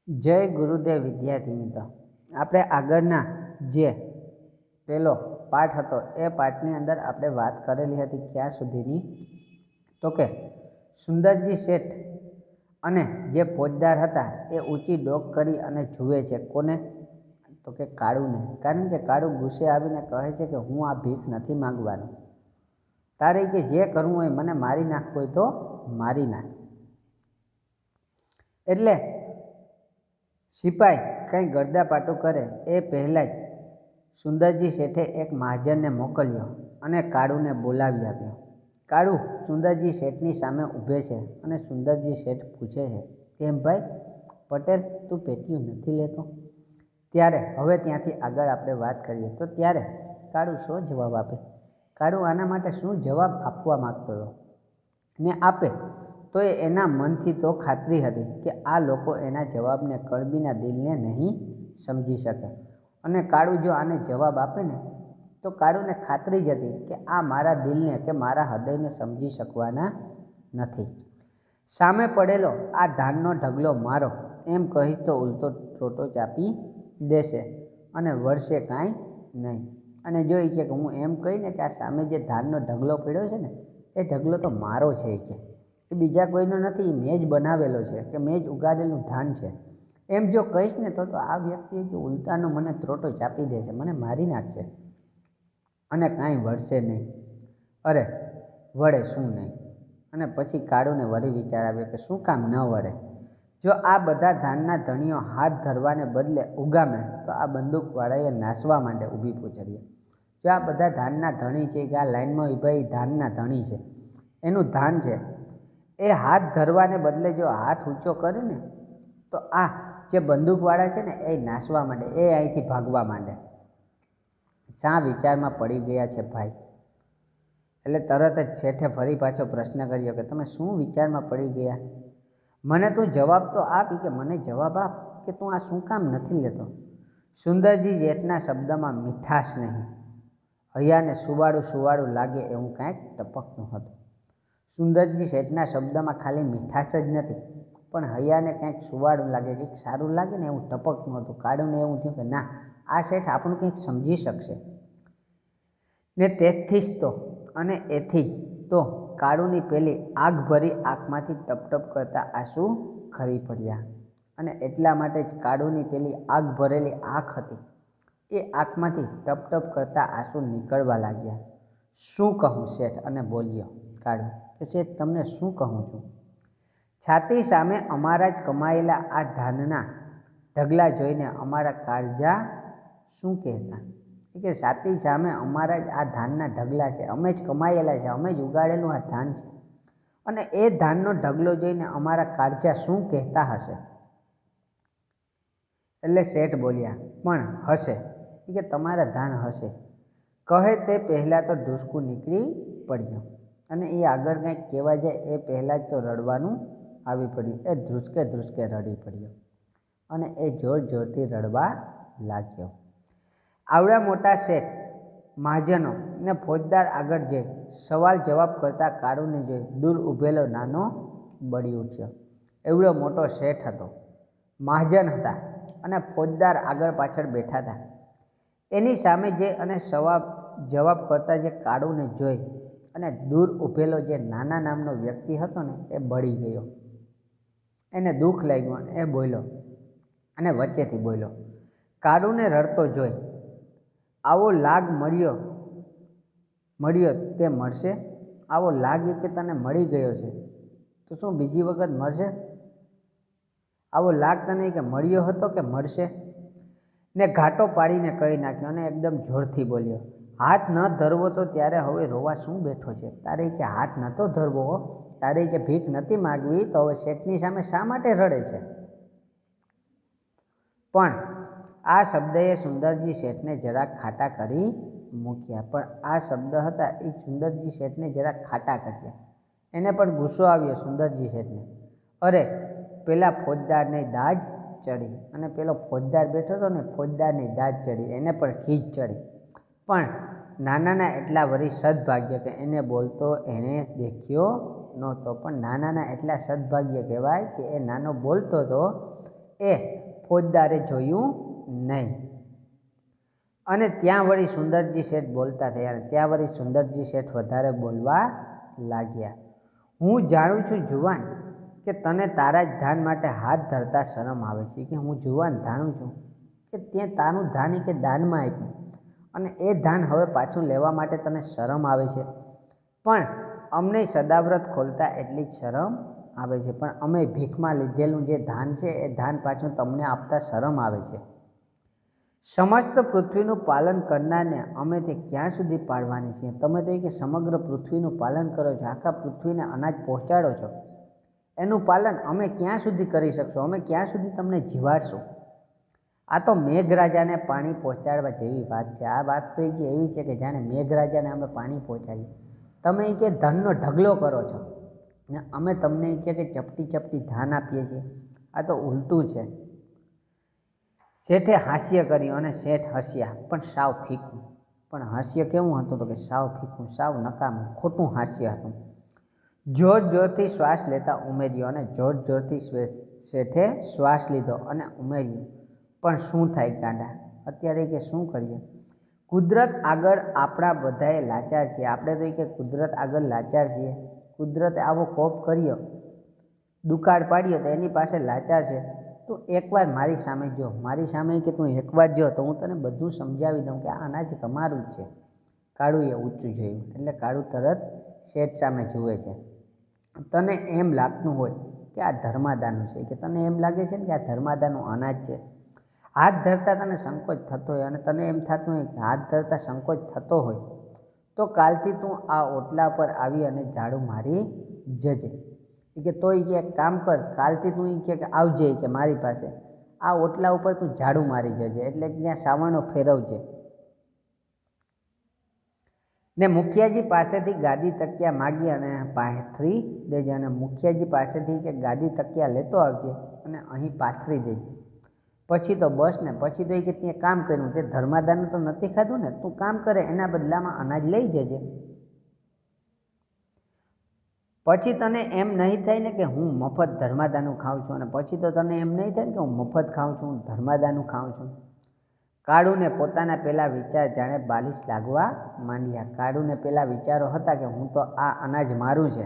જય ગુરુદેવ વિદ્યાર્થી મિત્રો, આપણે આગળના જે પેલો પાઠ હતો એ પાઠની અંદર આપણે વાત કરેલી હતી ક્યાં સુધીની, તો કે સુંદરજી શેઠ અને જે ફોજદાર હતા એ ઊંચી ડોક કરી અને જુએ છે કોને, તો કે કાળુને. કારણ કે કાળુ ગુસ્સે આવીને કહે છે કે હું આ ભીખ નથી માગવાનો, તારે કે જે કરવું હોય મને મારી નાખવું હોય તો મારી નાખ. એટલે સિપાઈ કંઈ ગરદાપાટું કરે એ પહેલાં જ સુંદરજી શેઠે એક મહાજનને મોકલ્યો અને કાળુને બોલાવી આપ્યો. કાળુ સુંદરજી શેઠની સામે ઊભે છે અને સુંદરજી શેઠ પૂછે છે, કેમ ભાઈ પટેલ, તું પેટીયું નથી લેતો? ત્યારે હવે ત્યાંથી આગળ આપણે વાત કરીએ તો ત્યારે કાળુ શું જવાબ આપે? કાળુ આના માટે શું જવાબ આપવા માગતો હતો ને આપે તો એના મનથી તો ખાતરી હતી કે આ લોકો એના જવાબને કળબીના દિલને નહીં સમજી શકે. અને કાળુ જો આને જવાબ આપે ને તો કાળુને ખાતરી જ હતી કે આ મારા દિલને કે મારા હૃદયને સમજી શકવાના નથી. સામે પડેલો આ ધાનનો ઢગલો મારો એમ કહી તો ઉલટો ટોટો ચાપી દેશે અને વળશે કાંઈ નહીં. અને જો એ કે હું એમ કહીને કે આ સામે જે ધાનનો ઢગલો પડ્યો છે ને એ ઢગલો તો મારો છે, એ બીજા કોઈનો નથી, મેં જ બનાવેલો છે, કે મેં જ ઉગાડેલું ધાન છે, એમ જો કહીશ ને તો આ વ્યક્તિ કે ઉલટાનો મને ત્રોટો ચાપી દેશે, મને મારી નાખશે અને કાંઈ વળશે નહીં. અરે વળે શું નહીં. અને પછી કાળુને વળી વિચાર આવ્યો કે શું કામ ન વળે? જો આ બધા ધાનના ધણીઓ હાથ ધરવાને બદલે ઉગામે તો આ બંદૂકવાળાએ નાસવા માંડે ઊભી પૂછડીએ. જો આ બધા ધાનના ધણી છે કે આ લાઈનમાં ઊભા ધાનના ધણી છે, એનું ધાન છે, એ હાથ ધરવાને બદલે જો હાથ ઊંચો કરે ને તો આ જે બંદૂકવાળા છે ને એ નાસવા માંડે, એ અહીંથી ભાગવા માંડે. શા વિચારમાં પડી ગયા છે ભાઈ? એટલે તરત જ શેઠે ફરી પાછો પ્રશ્ન કર્યો કે તમે શું વિચારમાં પડી ગયા? મને તું જવાબ તો આપી, કે મને જવાબ આપ કે તું આ શું કામ નથી લેતો? સુંદરજી શેઠના શબ્દમાં મીઠાશ નહીં, હૈયાને સુવાળું સુવાળું લાગે એવું કાંઈક ટપકતું હતું. સુંદરજી શેઠના શબ્દમાં ખાલી મીઠાશ જ નથી પણ હૈયાને કંઈક સુવાળું લાગે, કંઈક સારું લાગે ને એવું ટપકતું હતું. કાળુને એવું થયું કે ના, આ શેઠ આપણું કંઈક સમજી શકશે ને. તેથી જ તો અને એથી તો કાળુની પેલી આગ ભરી આંખમાંથી ટપટપ કરતા આંસુ ખરી પડ્યા. અને એટલા માટે જ કાળુની પેલી આગ ભરેલી આંખ હતી એ આંખમાંથી ટપટપ કરતા આંસુ નીકળવા લાગ્યા. શું કહું શેઠ? અને બોલ્યો કાળુ કે શેઠ તમને શું કહું છું? છાતી સામે અમારા જ કમાયેલા આ ધાનના ઢગલા જોઈને અમારા કાળજા શું કહેતા? કે છાતી સામે અમારા જ આ ધાનના ઢગલા છે, અમે જ કમાયેલા છે, અમે જ ઉગાડેલું આ ધાન છે, અને એ ધાનનો ઢગલો જોઈને અમારા કાળજા શું કહેતા હશે? એટલે શેઠ બોલ્યા, પણ હશે કે તમારા ધાન હશે. કહે તે પહેલાં તો ઢૂસકું નીકળી પડ્યું અને એ આગળ કંઈક કહેવા જાય એ પહેલાં જ તો રડવાનું આવી પડ્યું. એ ધ્રુસકે ધ્રુસકે રડી પડ્યો અને એ જોર જોરથી રડવા લાગ્યો. આવડા મોટા શેઠ, મહાજનો ને ફોજદાર આગળ જઈ સવાલ જવાબ કરતા કાળુને જોઈ દૂર ઊભેલો નાનો બળી ઉઠ્યો. એવડો મોટો શેઠ હતો, મહાજન હતા અને ફોજદાર આગળ પાછળ બેઠા હતા. એની સામે જે અને સવાલ જવાબ કરતા જે કાળુને જોઈ અને દૂર ઊભેલો જે નાના નામનો વ્યક્તિ હતો ને એ બળી ગયો. એને દુઃખ લાગ્યું અને એ બોલ્યો અને વચ્ચેથી બોલ્યો, કાળુને રડતો જોઈ આવો લાગ મળ્યો તે મળશે? આવો લાગ કે તને મળી ગયો છે તો શું બીજી વખત મળશે? આવો લાગ તને કે મળ્યો હતો કે મળશે? ને ઘાટો પાડીને કહી નાખ્યો અને એકદમ જોરથી બોલ્યો, હાથ ન ધરવો તો ત્યારે હવે રોવા શું બેઠો છે? તારે કે હાથ નહોતો ધરવો, તારે કે ભીખ નથી માગવી, તો હવે શેઠની સામે શા માટે રડે છે? પણ આ શબ્દએ સુંદરજી શેઠને જરાક ખાટા કરી મૂક્યા. પણ આ શબ્દ હતા એ સુંદરજી શેઠને જરાક ખાટા કર્યા. એને પણ ગુસ્સો આવ્યો સુંદરજી શેઠને. અરે પેલા ફોજદારને દાજ ચડી, અને પેલો ફોજદાર બેઠો હતો ને ફોજદારની દાજ ચડી, એને પણ ખીજ ચડી. પણ નાનાના એટલા વળી સદભાગ્ય કે એને બોલતો એણે દેખ્યો નહોતો. પણ નાનાના એટલા સદભાગ્ય કહેવાય કે એ નાનો બોલતો હતો એ ફોજદારે જોયું નહીં. અને ત્યાં વળી સુંદરજી શેઠ બોલતા થયા. ત્યાં વળી સુંદરજી શેઠ વધારે બોલવા લાગ્યા. હું જાણું છું જુવાન કે તને તારા જ ધાન માટે હાથ ધરતા શરમ આવે છે. કે હું જુવાન જાણું છું કે ત્યાં તારું ધાન કે દાનમાં આપ્યું અને એ ધાન હવે પાછું લેવા માટે તને શરમ આવે છે. પણ અમને સદાવ્રત ખોલતા એટલી જ શરમ આવે છે. પણ અમે ભીખમાં લીધેલું જે ધાન છે એ ધાન પાછું તમને આપતા શરમ આવે છે. સમસ્ત પૃથ્વીનું પાલન કરનારને અમે તે ક્યાં સુધી પાડવાની છીએ? તમે તો કે સમગ્ર પૃથ્વીનું પાલન કરો છો, આખા પૃથ્વીને અનાજ પહોંચાડો છો, એનું પાલન અમે ક્યાં સુધી કરી શકશું? અમે ક્યાં સુધી તમને જીવાડશું? આ તો મેઘરાજાને પાણી પહોંચાડવા જેવી વાત છે. આ વાત તો કે એવી છે કે જાણે મેઘરાજાને અમે પાણી પહોંચાડીએ. તમે કે ધનનો ઢગલો કરો છો ને અમે તમને કે ચપટી ચપટી ધાન આપીએ છીએ. આ તો ઉલટું છે. શેઠે હાસ્ય કર્યું અને શેઠ હસ્યા, પણ સાવ ફીકું. પણ હાસ્ય કેવું હતું? તો કે સાવ ફીકું, સાવ નકામું, ખોટું હાસ્ય હતું. જોર જોરથી શ્વાસ લેતા ઉમેર્યો અને જોર જોરથી શેઠે શ્વાસ લીધો અને ઉમેર્યું, પણ શું થાય ગાંડા, અત્યારે કે શું કરીએ? કુદરત આગળ આપણા બધાએ લાચાર છીએ. આપણે તો કે કુદરત આગળ લાચાર છીએ. કુદરતે આવો કોપ કર્યો, દુકાળ પાડ્યો તો એની પાસે લાચાર છે. તું એકવાર મારી સામે જો, મારી સામે કે તું એકવાર જો તો હું તને બધું સમજાવી દઉં કે આ અનાજ તમારું જ છે. કાળુએ ઊંચું જોયું એટલે કાળુ તરત શેઠ સામે જુએ છે. તને એમ લાગતું હોય કે આ ધર્માદાનું છે, કે તને એમ લાગે છે ને કે આ ધર્માદાનું અનાજ છે. હાથ ધરતા તને સંકોચ થતો હોય અને તને એમ થતું હોય કે હાથ ધરતા સંકોચ થતો હોય તો કાલથી તું આ ઓટલા પર આવી અને ઝાડુ મારી જજે. કે તો એ કે કામ કર, કાલથી તું એ કે આવજે કે મારી પાસે આ ઓટલા ઉપર તું ઝાડુ મારી જજે, એટલે કે ત્યાં સાવરણો ફેરવજે. ને મુખિયાજી પાસેથી ગાદી તકિયા માગી અને પાથરી દેજે. અને મુખિયાજી પાસેથી કે ગાદી તકિયા લેતો આવજે અને અહીં પાથરી દેજે. પછી તો બસ ને, પછી તો એ કે ત્યાં કામ કર્યું, તે ધર્માદાનું તો નથી ખાધું ને, તું કામ કરે એના બદલામાં અનાજ લઈ જજે. પછી તને એમ નહીં થાય ને કે હું મફત ધર્માદાનું ખાઉં છું, અને પછી તો તને એમ નહીં થાય ને કે હું મફત ખાઉં છું, ધર્માદાનું ખાઉં છું. કાળુને પોતાના પેલા વિચાર જાણે બાલિશ લાગવા માંડ્યા. કાળુને પેલા વિચારો હતા કે હું તો આ અનાજ મારું છે,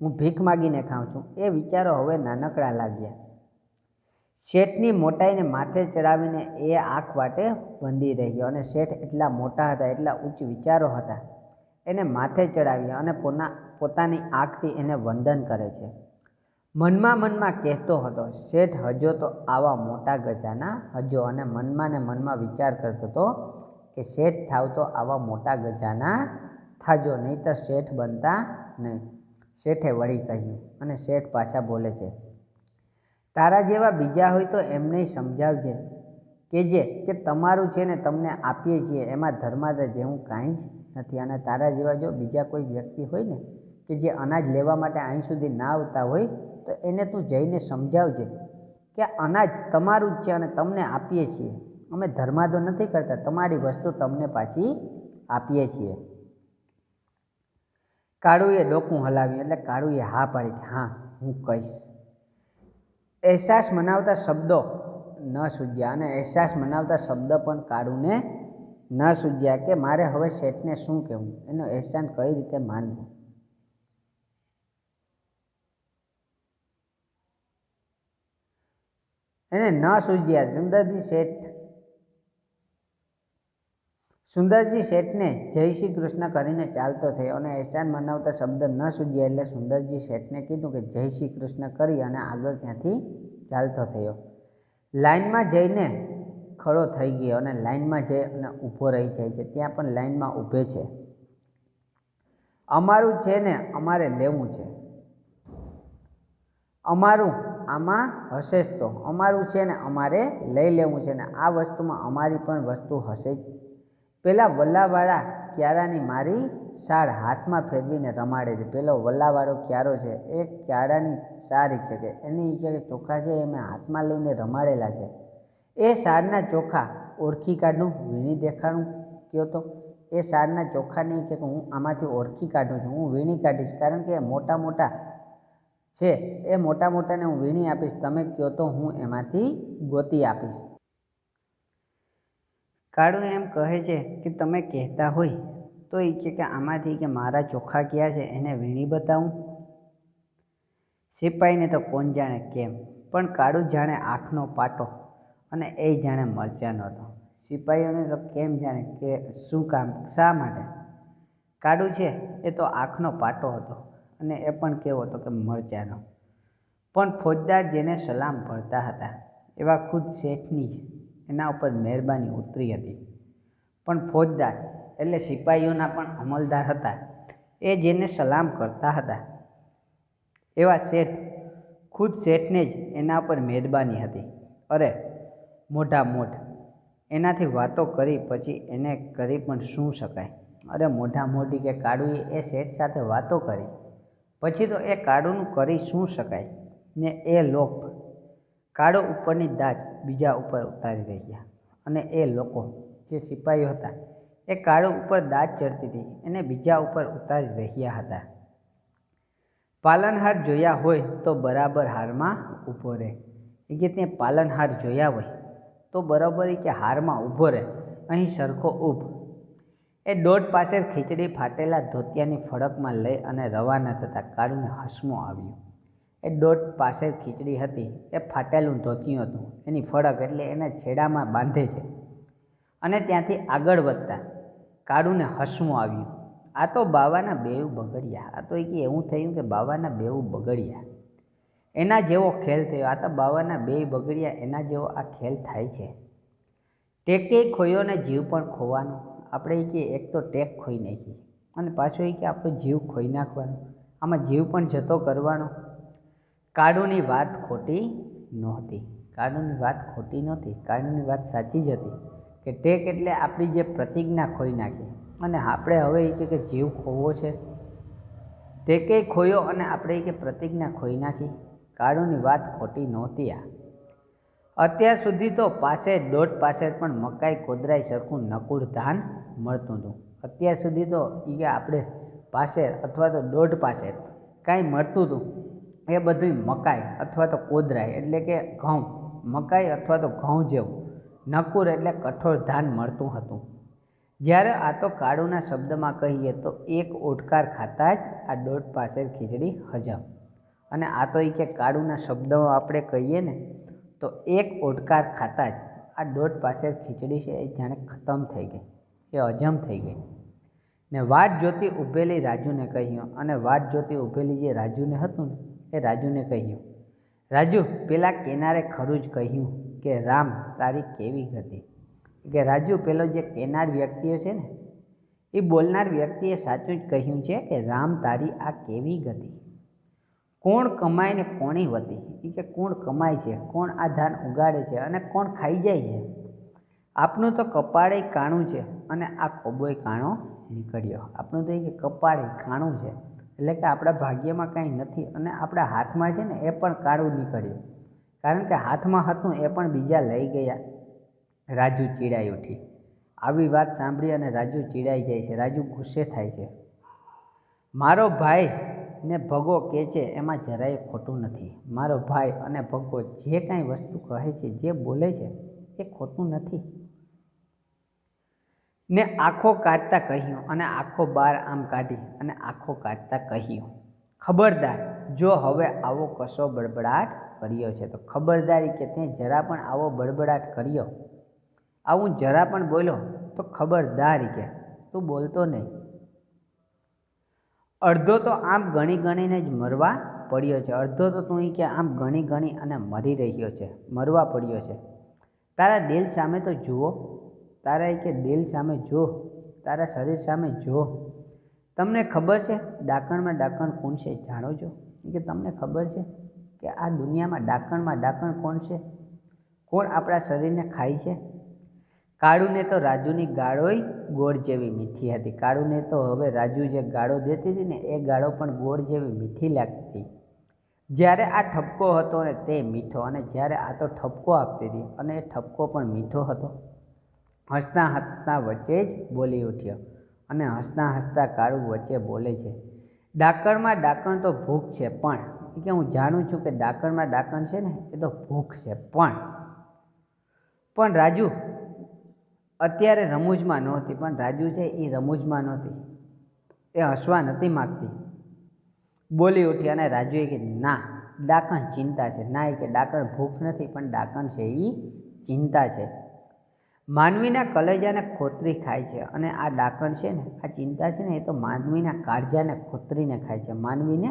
હું ભીખ માગીને ખાઉં છું, એ વિચારો હવે નાનકડા લાગ્યા. શેઠની મોટાઈને માથે ચડાવીને એ આંખ વાટે બંધી રહ્યો. અને શેઠ એટલા મોટા હતા, એટલા ઉચ્ચ વિચારો હતા, એને માથે ચડાવ્યા અને પોતાની આંખથી એને વંદન કરે છે. મનમાં કહેતો હતો, શેઠ હજો તો આવા મોટા ગજાના હજો. અને મનમાં ને મનમાં વિચાર કરતો હતો કે શેઠ થાવ તો આવા મોટા ગજાના થાજો, નહીંતર શેઠ બનતા નહીં. શેઠે વળી કહ્યું અને શેઠ પાછા બોલે છે, તારા જેવા બીજા હોય તો એમને સમજાવજે, કહેજે કે તમારું છે ને તમને આપીએ છીએ, એમાં ધર્માદા જેવું કાંઈ જ નથી. અને તારા જેવા જો બીજા કોઈ વ્યક્તિ હોય ને કે જે અનાજ લેવા માટે અહીં સુધી ના આવતા હોય તો એને તું જઈને સમજાવજે કે અનાજ તમારું જ છે અને તમને આપીએ છીએ, અમે ધર્માદો નથી કરતા, તમારી વસ્તુ તમને પાછી આપીએ છીએ. કાળુએ ડોકું હલાવ્યું એટલે કાળુએ હા પાડી કે હા હું કહીશ. અહેસાસ મનાવતા શબ્દો ન સૂઝ્યા, અને અહેસાસ મનાવતા શબ્દ પણ કાળુને ન સૂઝ્યા કે મારે હવે શેઠને શું કહેવું, એનો અહેસાન કઈ રીતે માનવું. એને ન સૂઝ્યા. સુંદરજી શેઠને જય શ્રી કૃષ્ણ કરીને ચાલતો થયો અને અહેસાન મનાવતા શબ્દ ન સૂઝ્યા એટલે સુંદરજી શેઠને કીધું કે જય શ્રી કૃષ્ણ કરી અને આગળ ત્યાંથી ચાલતો થયો. લાઈનમાં જઈને ખડો થઈ ગયો અને લાઈનમાં જઈ અને ઊભો રહી જાય છે. ત્યાં પણ લાઈનમાં ઊભે છે. અમારું છે ને અમારે લેવું છે, અમારું આમાં હશે જ, તો અમારું છે ને અમારે લઈ લેવું છે, ને આ વસ્તુમાં અમારી પણ વસ્તુ હશે જ. પેલા વલ્લાવાળા ક્યારાની મારી શાળ હાથમાં ફેરવીને રમાડે છે. પેલો વલ્લાવાળો ક્યારો છે એ ક્યારાની શાળ કે એની કે ચોખા છે એ મેં હાથમાં લઈને રમાડેલા છે. એ શાળના ચોખા ઓળખી કાઢું, વીણી દેખાડું કયો તો એ શાળના ચોખા નહીં કે હું આમાંથી ઓળખી કાઢું છું, હું વીણી કાઢીશ, કારણ કે મોટા મોટા છે એ મોટા મોટાને હું વીણી આપીશ, તમે કહો તો હું એમાંથી ગોતી આપીશ. કાળુ એમ કહે છે કે તમે કહેતા હોય તો એ કે આમાંથી કે મારા ચોખા ક્યાં છે એને વીણી બતાવું. સિપાહીને તો કોણ જાણે કેમ પણ કાળુ જાણે આંખનો પાટો અને એ જાણે મરચાનો હતો. સિપાહીઓને તો કેમ જાણે કે શું કામ, શા માટે. કાળુ છે એ તો આંખનો પાટો હતો અને એ પણ કેવો હતો કે મરચાનો. પણ ફોજદાર જેને સલામ ભરતા હતા એવા ખુદ શેઠની જ એના ઉપર મહેરબાની ઉતરી હતી. પણ ફોજદાર એટલે સિપાહીઓના પણ અમલદાર હતા, એ જેને સલામ કરતા હતા એવા શેઠ, ખુદ શેઠને જ એના પર મહેરબાની હતી. અરે મોઢા મોઢ એનાથી વાતો કરી પછી એને કરી પણ શું શકાય. અરે મોઢા મોઢી કે કાળુએ એ શેઠ સાથે વાતો કરી પછી તો એ કાળુનું કરી શું શકાય. ને એ લોક કાળુ ઉપરની દાજ બીજા ઉપર ઉતારી રહ્યા અને એ લોકો જે સિપાહીઓ હતા એ કાળુ ઉપર દાજ ચડતી હતી એને બીજા ઉપર ઉતારી રહ્યા હતા. પાલનહાર જોયા હોય તો બરાબર હારમાં ઊભો રહે. એ કે ત્યાં પાલનહાર જોયા હોય તો બરાબર કે હારમાં ઊભો રહે, અહીં સરખો ઊભ. એ દોઢ પાસેર ખીચડી ફાટેલા ધોતિયાની ફડકમાં લઈ અને રવાના થતાં કાળુને હસમું આવ્યું. એ દોઢ પાસેર ખીચડી હતી એ ફાટેલું ધોતિયું હતું, એની ફડક એટલે એને છેડામાં બાંધે છે. અને ત્યાંથી આગળ વધતા કાળુને હસમું આવ્યું. આ તો બાવાના બેઉ બગડ્યા. આ તો એવું થયું કે બાવાના બેઉ બગડ્યા, એના જેવો ખેલ થયો. આ તો બાવાના બેય બગડ્યા એના જેવો આ ખેલ થાય છે. ટેકે ખોયો ને જીવ પણ ખોવાનો. આપણે કે એક તો ટેક ખોઈ નાખી અને પાછો કે આપણો જીવ ખોઈ નાખવાનો, આમાં જીવ પણ જતો કરવાનો. કાળુની વાત ખોટી નહોતી. કાળુની વાત ખોટી નહોતી, કાળુની વાત સાચી જ હતી કે ટેક એટલે આપણી જે પ્રતિજ્ઞા ખોઈ નાખી અને આપણે હવે કે જીવ ખોવો છે. ટેકે ખોયો અને આપણે કે પ્રતિજ્ઞા ખોઈ નાખી. કાળુની વાત ખોટી નહોતી. આ અત્યાર સુધી તો પાસેર દોઢ પાસેર પણ મકાઈ કોદરાઈ સરખું નકુળ ધાન મળતું હતું. અત્યાર સુધી તો કે આપણે પાસેર અથવા તો દોઢ પાસેર કાંઈ મળતું હતું એ બધું મકાઈ અથવા તો કોદરાઈ એટલે કે ઘઉં, મકાઈ અથવા તો ઘઉં જેવું, નકુર એટલે કઠોળ ધાન મળતું હતું. જ્યારે આ તો કાળુના શબ્દમાં કહીએ તો એક ઓડકાર ખાતા જ આ દોઢ પાસેર ખીચડી હજમ. અને આ તો કે કાળુના શબ્દમાં આપણે કહીએ ને તો એક ઓડકાર ખાતા જ આ દોઢ પાસેર ખીચડી છે એ જાણે ખતમ થઈ ગઈ, એ હજમ થઈ ગઈ. ને વાટ જોતી ઊભેલી રાજુને કહ્યું, અને વાટ જોતી ઊભેલી જે રાજુને હતું ને એ રાજુને કહ્યું, રાજુ પેલા કેનારે ખરું જ કહ્યું કે રામ તારી કેવી ગતિ. કે રાજુ પેલો જે કેનાર વ્યક્તિઓ છે ને એ બોલનાર વ્યક્તિએ સાચું જ કહ્યું છે કે રામ તારી આ કેવી ગતિ. કોણ કમાય ને કોણી વતી. એ કે કોણ કમાય છે, કોણ આ ધાન ઉગાડે છે અને કોણ ખાઈ જાય છે. આપનું તો કપાળે કાણું છે અને આ ખોબોય કાણો નીકળ્યો. આપણું તો એ કે કપાળે કાણું છે એટલે કે આપણા ભાગ્યમાં કાંઈ નથી અને આપણા હાથમાં છે ને એ પણ કાળું નીકળ્યું, કારણ કે હાથમાં હતું એ પણ બીજા લઈ ગયા. રાજુ ચીડાઈ ઉઠી. આવી વાત સાંભળી અને રાજુ ચીડાઈ જાય છે. રાજુ ગુસ્સે થાય છે. મારો ભાઈ ને ભગો કહે છે એમાં જરાય ખોટું નથી. મારો ભાઈ અને ભગો જે કાંઈ વસ્તુ કહે છે, જે બોલે છે એ ખોટું નથી. ને આંખો કાઢતા કહ્યું અને આંખો બહાર આમ કાઢી અને આંખો કાઢતા કહ્યું, ખબરદાર જો હવે આવો કશો બડબડાટ કર્યો છે તો ખબરદારી કે તે જરા પણ આવો બડબડાટ કર્યો, આવું જરા પણ બોલ્યો તો ખબરદારી કે તું બોલતો નહીં. અડધો તો આમ ગણી ગણીને જ મરવા પડ્યો છે. અડધો તો તું કે આમ ગણી ગણી અને મરી રહ્યો છે, મરવા પડ્યો છે. તારા દિલ સામે તો જુઓ, તારા કે દિલ સામે જો, તારા શરીર સામે જો. તમને ખબર છે ડાકણમાં ડાકણ કોણ છે જાણો છો? કે તમને ખબર છે કે આ દુનિયામાં ડાકણ કોણ છે? કોણ આપણા શરીરને ખાય છે? કાળુને તો રાજુની ગાળોય ગોળ જેવી મીઠી હતી. કાળુને તો હવે રાજુ જે ગાળો દેતી હતી ને એ ગાળો પણ ગોળ જેવી મીઠી લાગતી હતી. જ્યારે આ ઠપકો હતો ને તે મીઠો, અને જ્યારે આ તો ઠપકો આપતી હતી અને એ ઠપકો પણ મીઠો હતો. હસતા હસતા વચ્ચે જ બોલી ઉઠ્યો અને હસતા હસતા કાળુ વચ્ચે બોલે છે, ડાકણમાં ડાકણ તો ભૂખ છે પણ કે હું જાણું છું કે ડાકણમાં ડાકણ છે ને એ તો ભૂખ છે, પણ રાજુ અત્યારે રમૂજમાં નહોતી. પણ રાજુ છે એ રમૂજમાં નહોતી, એ હસવા નથી માગતી. બોલી ઉઠી અને રાજુએ કીધું, ના, ડાકણ ચિંતા છે. ના, એ કે ડાકણ ભૂખ નથી, પણ ડાકણ છે એ ચિંતા છે. માનવીના કલેજાને ખોતરી ખાય છે અને આ ડાકણ છે ને, આ ચિંતા છે ને, એ તો માનવીના કાળજાને ખોતરીને ખાય છે. માનવીને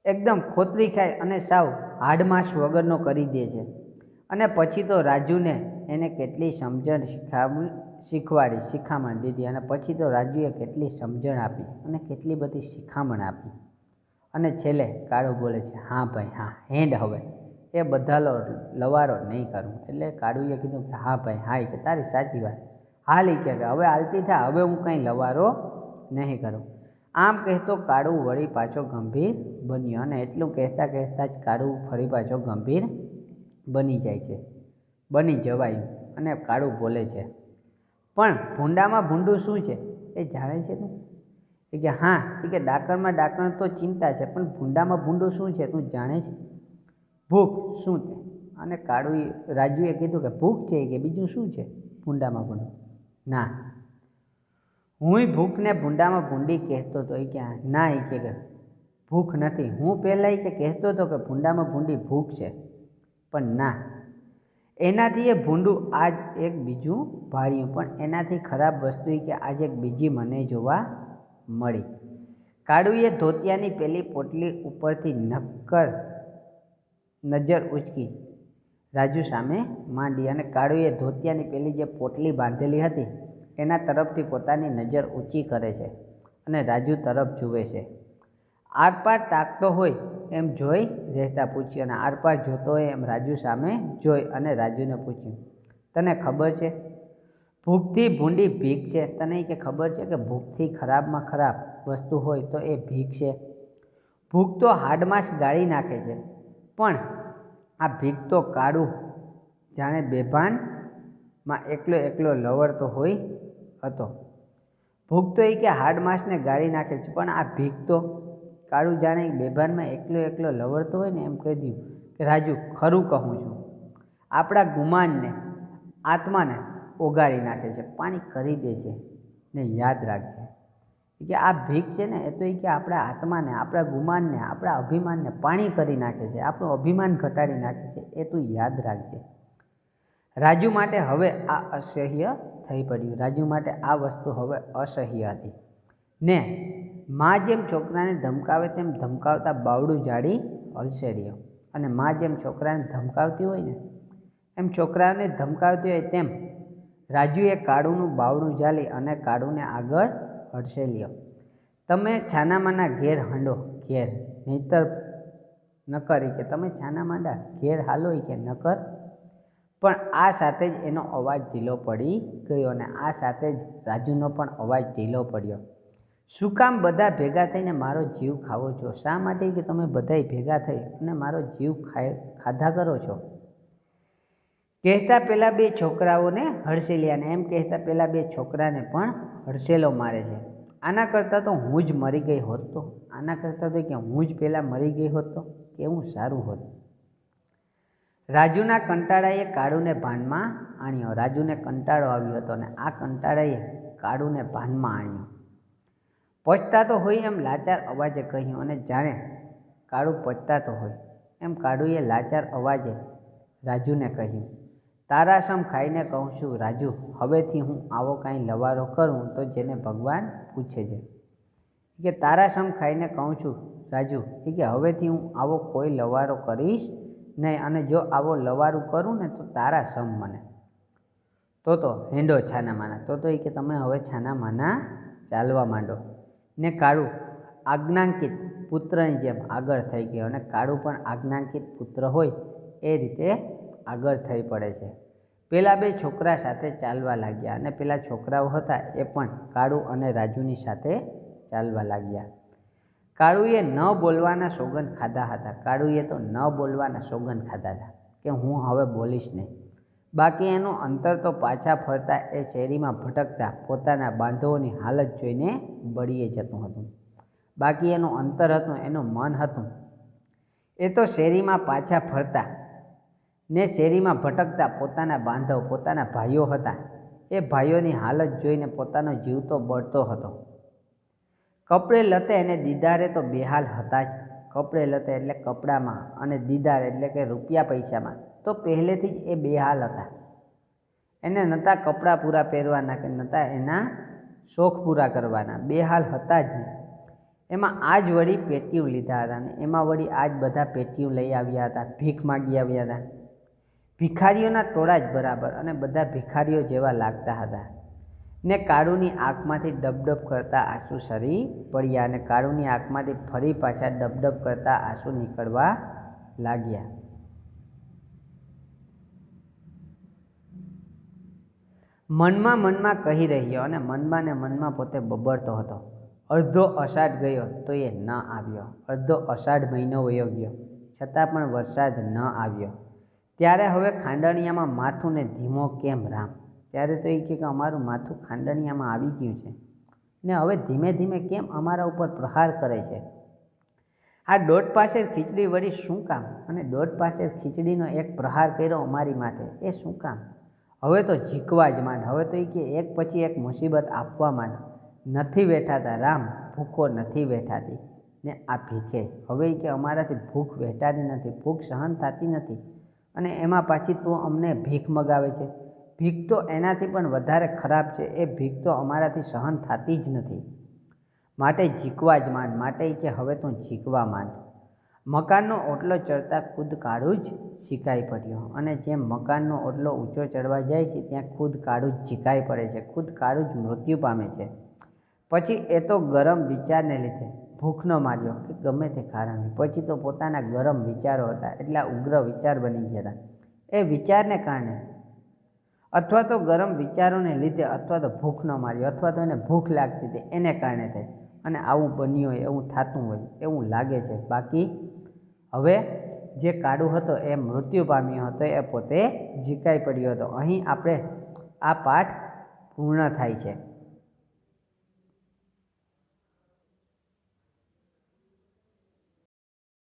એકદમ ખોતરી ખાય અને સાવ હાડમાંસ વગરનો કરી દે છે. અને પછી તો રાજુને એને કેટલી સમજણ શિખામણ દીધી. અને પછી તો રાજુએ કેટલી સમજણ આપી અને કેટલી બધી શિખામણ આપી. અને છેલ્લે કાળુ બોલે છે, હા ભાઈ હા, હેંડ હવે એ બધા લવારો નહીં કરું. એટલે કાળુએ કીધું કે હા ભાઈ હા, કે તારી સાચી વાત, હાલ એ કે હવે હાલતી થા, હવે હું કંઈ લવારો નહીં કરું. આમ કહેતો કાળુ વળી પાછો ગંભીર બન્યો. અને એટલું કહેતાં કહેતાં જ કાળુ ફરી પાછો ગંભીર બની જવાયું. અને કાળુ બોલે છે, પણ ભૂંડામાં ભૂંડું શું છે એ જાણે છે તું? એ કે હા, એ કે ડાકણમાં ડાકણ તો ચિંતા છે, પણ ભૂંડામાં ભૂંડું શું છે તું જાણે છે? ભૂખ શું તે? અને રાજુએ કીધું કે ભૂખ છે, કે બીજું શું છે ભૂંડામાં ભૂંડું? ના, હુંય ભૂખને ભૂંડામાં ભૂંડી કહેતો હતો. એ કે ના, એ કે ભૂખ નથી. હું પહેલાં કે કહેતો હતો કે ભૂંડામાં ભૂંડી ભૂખ છે, પણ ના, એનાથી એ ભૂંડું આજ એક બીજું ભાળ્યું. પણ એનાથી ખરાબ વસ્તુ કે આજે એક બીજી મને જોવા મળી. કાળુએ ધોતિયાની પેલી પોટલી ઉપરથી નજર ઉચકી રાજુ સામે માંડી. અને કાળુએ ધોતિયાની પેલી જે પોટલી બાંધેલી હતી એના તરફથી પોતાની નજર ઊંચી કરે છે અને રાજુ તરફ જુએ છે. આરપાર તાકતો હોય એમ જોઈ રહેતા પૂછ્યું. અને આરપાર જોતો હોય એમ રાજુ સામે જોઈ અને રાજુને પૂછ્યું, તને ખબર છે ભૂખથી ભૂંડી ભીખ છે? તને કે ખબર છે કે ભૂખથી ખરાબમાં ખરાબ વસ્તુ હોય તો એ ભીખ છે? ભૂખ તો હાડમાંસ ગાળી નાખે છે, પણ આ ભીખ તો કાળુ જાણે બેભાનમાં એકલો લવરતો હોય હતો. ભૂખ તો કે હાડમાંસને ગાળી નાખે છે, પણ આ ભીખ તો કાળુ જાણે બેભાનમાં એકલો લવરતો હોય ને એમ કહી દીધું કે રાજુ, ખરું કહું છું, આપણા ગુમાનને, આત્માને ઓગાળી નાખે છે, પાણી કરી દે છે. ને યાદ રાખજે કે આ ભીખ છે ને એ તો કે આપણા આત્માને, આપણા ગુમાનને, આપણા અભિમાનને પાણી કરી નાખે છે, આપણું અભિમાન ઘટાડી નાખે છે. એ તું યાદ રાખજે. રાજુ માટે હવે આ અસહ્ય થઈ પડ્યું. રાજુ માટે આ વસ્તુ હવે અસહ્ય હતી ને માં જેમ છોકરાને ધમકાવે તેમ ધમકાવતા બાવડું જાડી હલસેડ્યો. અને માં જેમ છોકરાને ધમકાવતી હોય ને એમ છોકરાને ધમકાવતી હોય તેમ રાજુએ કાળુનું બાવડું ઝાલી અને કાળુને આગળ હડસેલ્યો. તમે છાનામાના ઘેર હંડો, ઘેર, નહીતર નકર. કે તમે છાના માંડા ઘેર હાલો કે નકર. પણ આ સાથે જ એનો અવાજ ઢીલો પડી ગયો અને આ સાથે જ રાજુનો પણ અવાજ ઢીલો પડ્યો. શું કામ બધા ભેગા થઈને મારો જીવ ખાવો છો? શા માટે કે તમે બધાય ભેગા થઈ અને મારો જીવ ખાધા કરો છો? કહેતા પેલા બે છોકરાઓને હડસેલ્યા અને એમ કહેતા પેલા બે છોકરાને પણ હડસેલો મારે છે. આના કરતાં તો હું જ મરી ગઈ હોત તો, આના કરતાં તો કે હું જ પહેલાં મરી ગઈ હોત તો કેવું સારું હોત. રાજુના કંટાળાએ કાળુને ભાનમાં આણ્યો. રાજુને કંટાળો આવ્યો હતો અને આ કંટાળાએ કાળુને ભાનમાં આણ્યો. પછતાતો હોય એમ લાચાર અવાજે કહ્યું. અને જાણે કાળુ પછતાતો હોય એમ કાળુએ લાચાર અવાજે રાજુને કહ્યું, તારાસમ ખાઈને કહું છું રાજુ, હવેથી હું આવો કાંઈ લવારો કરું તો જેને ભગવાન પૂછે છે. કે તારાસમ ખાઈને કહું છું રાજુ, કે હવેથી હું આવો કોઈ લવારો કરીશ નહીં, અને જો આવો લવારું કરું ને તો તારા સમ મને. તો હેંડો છાના માના. તો એ કે તમે હવે છાના માના ચાલવા માંડો. ને કાળુ આજ્ઞાંકિત પુત્રની જેમ આગળ થઈ ગયો. અને કાળુ પણ આજ્ઞાંકિત પુત્ર હોય એ રીતે આગળ થઈ પડે છે. પેલા બે છોકરા સાથે ચાલવા લાગ્યા અને પેલા છોકરાઓ હતા એ પણ કાળુ અને રાજુની સાથે ચાલવા લાગ્યા. કાળુએ ન બોલવાના સોગંદ ખાધા હતા. કાળુએ તો ન બોલવાના સોગંદ ખાધા હતા કે હું હવે બોલીશ નહીં. બાકી એનું અંતર તો પાછા ફરતા એ શેરીમાં ભટકતા પોતાના બાંધવોની હાલત જોઈને બળીએ જતું હતું. બાકી એનું અંતર હતું, એનું મન હતું એ તો શેરીમાં પાછા ફરતા ને શેરીમાં ભટકતા પોતાના બાંધવ, પોતાના ભાઈઓ હતા. એ ભાઈઓની હાલત જોઈને પોતાનો જીવ તો બળતો હતો. કપડે લતે અને દીદારે તો બેહાલ હતા જ. કપડે લતે એટલે કપડામાં અને દીદાર એટલે કે રૂપિયા પૈસામાં તો પહેલેથી જ એ બેહાલ હતા. એને નહોતા કપડાં પૂરા પહેરવાના કે નહોતા એના શોખ પૂરા કરવાના, બેહાલ હતા જ નહીં. એમાં આજ વળી પેટીયું લીધા હતા ને એમાં વળી આજ બધા પેટીયું લઈ આવ્યા હતા, ભીખ માગી આવ્યા હતા. ભિખારીઓના ટોળા જ બરાબર અને બધા ભિખારીઓ જેવા લાગતા હતા. ને કાળુની આંખમાંથી ડબડબ કરતા આંસુ સરી પડ્યા અને કાળુની આંખમાંથી ફરી પાછા ડબડબ કરતા આંસુ નીકળવા લાગ્યા. મનમાં કહી રહ્યો અને મનમાં ને મનમાં પોતે બબડતો હતો. અડધો અષાઢ ગયો તો એ ન આવ્યો, અડધો અષાઢ મહિનો વયો ગયો છતાં પણ વરસાદ ન આવ્યો. ત્યારે હવે ખાંડણિયામાં માથું ને ધીમો કેમ રામ? ત્યારે તો એ કહે કે અમારું માથું ખાંડણિયામાં આવી ગયું છે ને હવે ધીમે ધીમે કેમ અમારા ઉપર પ્રહાર કરે છે? આ દોઢ પાસેર ખીચડી વળી શું કામ? અને દોઢ પાસેર ખીચડીનો એક પ્રહાર કર્યો અમારી માથે એ શું કામ? હવે તો ઝીકવા જ માંડ. હવે તો એ કે એક પછી એક મુસીબત આપવા માંડ. નથી વેઠાતા રામ, ભૂખો નથી વેઠાતી ને આ ભીખે. હવે એ કે અમારાથી ભૂખ વેઠાતી નથી, ભૂખ સહન થતી નથી અને એમાં પાછી તું અમને ભીખ મગાવે છે. ભીખ તો એનાથી પણ વધારે ખરાબ છે. એ ભીખ તો અમારાથી સહન થતી જ નથી. માટે ઝીકવા જ માંડ. માટે એ કે હવે તું ઝીકવા માંડ. મકાનનો ઓટલો ચડતા ખુદ કાળું જ ઝીકાઈ પડ્યો અને જેમ મકાનનો ઓટલો ઊંચો ચડવા જાય છે ત્યાં ખુદ કાળું જ ઝીકાઈ પડે છે, ખુદ કાળું જ મૃત્યુ પામે છે. પછી એ તો ગરમ વિચારને લીધે ભૂખનો માર્યો કે ગમે તે કારણે, પછી તો પોતાના ગરમ વિચારો હતા, એટલા ઉગ્ર વિચાર બની ગયા હતા. એ વિચારને કારણે અથવા તો ગરમ વિચારોને લીધે અથવા તો ભૂખનો માર્યો અથવા તો એને ભૂખ લાગતી હતી એને કારણે થઈ અને આવું બન્યું હોય, એવું થતું હોય એવું લાગે છે. બાકી હવે જે કાળુ હતો એ મૃત્યુ પામ્યો હતો, એ પોતે ઝીકાઈ પડ્યો હતો. અહીં આપણે આ પાઠ પૂર્ણ થાય છે.